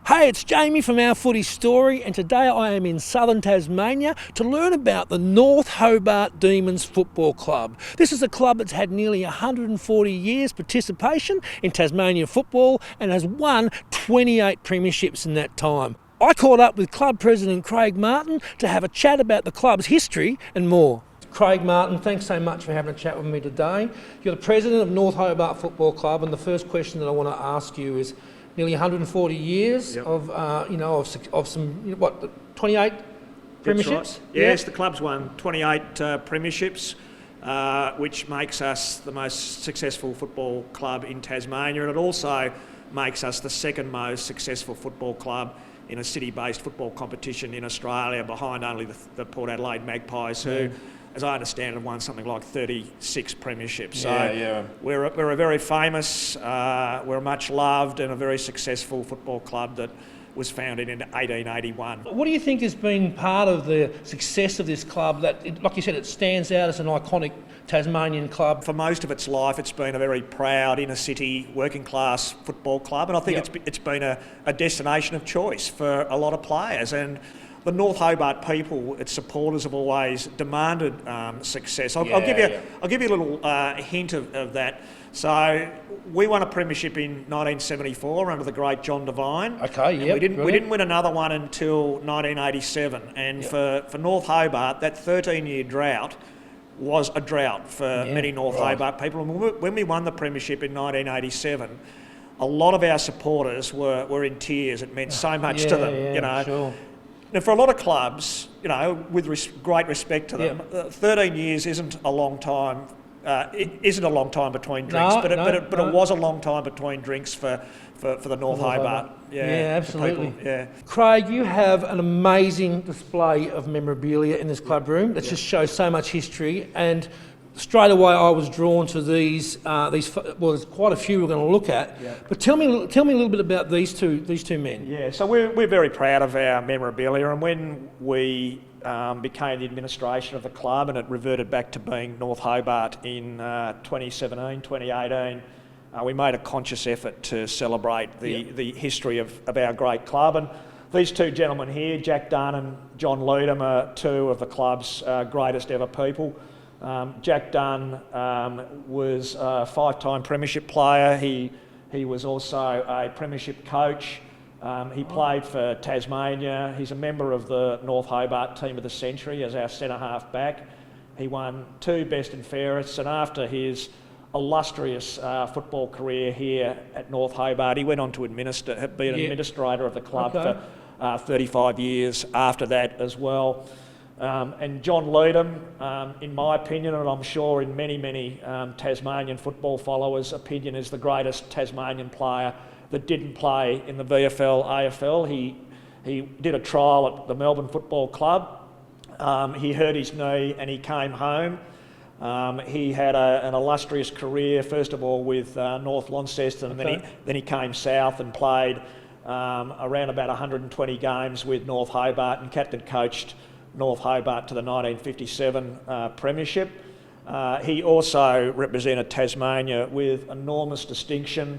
Hey, it's Jamie from Our Footy Story, and today I am in southern Tasmania to learn about the North Hobart Demons Football Club. This is a club that's had nearly 140 years participation in Tasmanian football and has won 28 premierships in that time. I caught up with club president Craig Martin to have a chat about the club's history and more. Craig Martin, thanks so much for having a chat with me today. You're the president of North Hobart Football Club, and the first question that I want to ask you is, nearly 140 years of some 28 premierships. Right. Yes, the club's won 28 premierships, which makes us the most successful football club in Tasmania, and it also makes us the second most successful football club in a city-based football competition in Australia, behind only the Port Adelaide Magpies, who, as I understand, have won something like 36 premierships. So we're a very famous, we're a much loved and a very successful football club that was founded in 1881. What do you think has been part of the success of this club that, like you said, it stands out as an iconic Tasmanian club? For most of its life, it's been a very proud inner-city working-class football club, and I think it's been a destination of choice for a lot of players. And the North Hobart people, its supporters, have always demanded success. I'll give you a little hint of that. So we won a premiership in 1974 under the great John Devine. Okay, yeah. We didn't win another one until 1987. And for North Hobart, that 13-year drought was a drought for many North Hobart people. And when we won the premiership in 1987, a lot of our supporters were in tears. It meant so much to them, Sure. Now, for a lot of clubs, with great respect to them, 13 years isn't a long time. It isn't a long time between drinks, but it was a long time between drinks for the North Hobart. Yeah, absolutely. People, Craig, you have an amazing display of memorabilia in this club room that just shows so much history, and straight away I was drawn to these. Well, there's quite a few we're going to look at. Yeah. But tell me a little bit about these two men. Yeah, so we're very proud of our memorabilia, and when we became the administration of the club and it reverted back to being North Hobart in 2017, 2018, we made a conscious effort to celebrate the history of our great club. And these two gentlemen here, Jack Dunn and John Ludham, are two of the club's greatest ever people. Jack Dunn was a 5-time premiership player. He was also a premiership coach. He played for Tasmania. He's a member of the North Hobart Team of the Century as our centre-half back. He won 2 Best and Fairest, and after his illustrious football career here at North Hobart, he went on to be an administrator of the club for 35 years after that as well. And John Ludham, in my opinion, and I'm sure in many Tasmanian football followers' opinion, is the greatest Tasmanian player that didn't play in the VFL, AFL. He did a trial at the Melbourne Football Club. He hurt his knee and he came home. He had an illustrious career, first of all with North Launceston, and then he came south and played around about 120 games with North Hobart and captain coached North Hobart to the 1957 premiership. He also represented Tasmania with enormous distinction.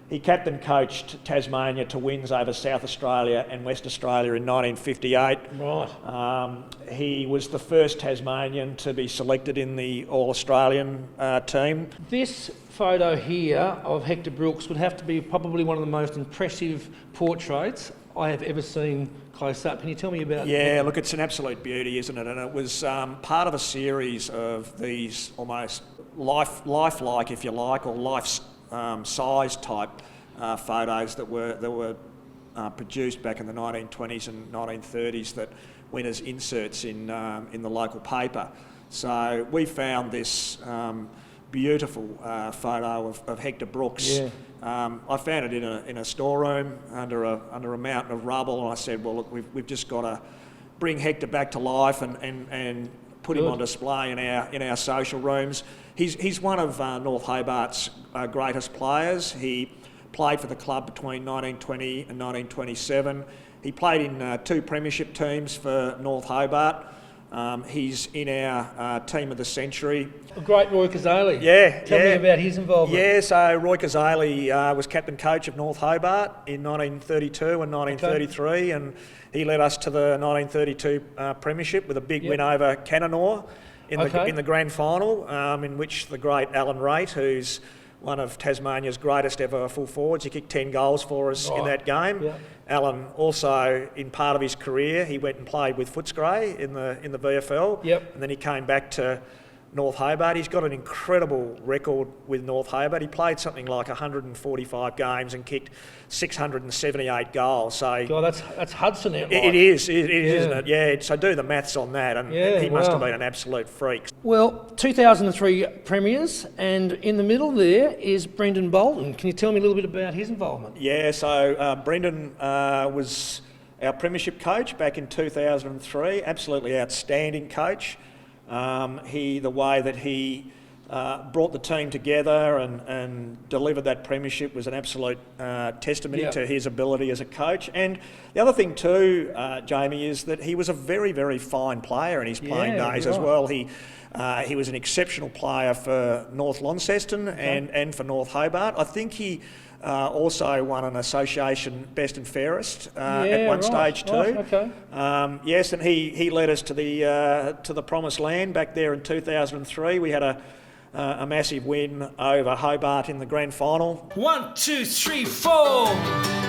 He captain coached Tasmania to wins over South Australia and West Australia in 1958. Right. He was the first Tasmanian to be selected in the All-Australian team. This photo here of Hector Brooks would have to be probably one of the most impressive portraits I have ever seen close up. Can you tell me about it? Yeah, look, it's an absolute beauty, isn't it? And it was part of a series of these almost lifelike, if you like, or life-size type photos that were produced back in the 1920s and 1930s that went as inserts in the local paper. So we found this beautiful photo of Hector Brooks. Yeah. I found it in a storeroom under a mountain of rubble, and I said, well, look, we've just got to bring Hector back to life and put him on display in our social rooms. He's one of North Hobart's greatest players. He played for the club between 1920 and 1927. He played in 2 premiership teams for North Hobart. He's in our team of the century. A great Roy Kazali. Yeah. Tell me about his involvement. Yeah, so Roy Kazali was captain coach of North Hobart in 1932 and 1933, and he led us to the 1932 premiership with a big win over Cananore in the grand final, in which the great Alan Raitt, who's one of Tasmania's greatest ever full forwards, he kicked 10 goals for us in that game. Yeah. Alan also, in part of his career, he went and played with Footscray in the VFL, and then he came back to North Hobart. He's got an incredible record with North Hobart. He played something like 145 games and kicked 678 goals. So God, that's Hudson out. It is, isn't it? Yeah. So do the maths on that, and he must have been an absolute freak. Well, 2003 premiers, and in the middle there is Brendan Bolton. Can you tell me a little bit about his involvement? Yeah. So Brendan was our premiership coach back in 2003. Absolutely outstanding coach. The way that he brought the team together and delivered that premiership was an absolute testimony to his ability as a coach. And the other thing too, Jamie, is that he was a very, very fine player in his playing days as well. He was an exceptional player for North Launceston and for North Hobart. I think he also won an association best and fairest at one stage too. Yes, and he led us to the promised land back there in 2003. We had a massive win over Hobart in the grand final. 1, 2, 3, 4.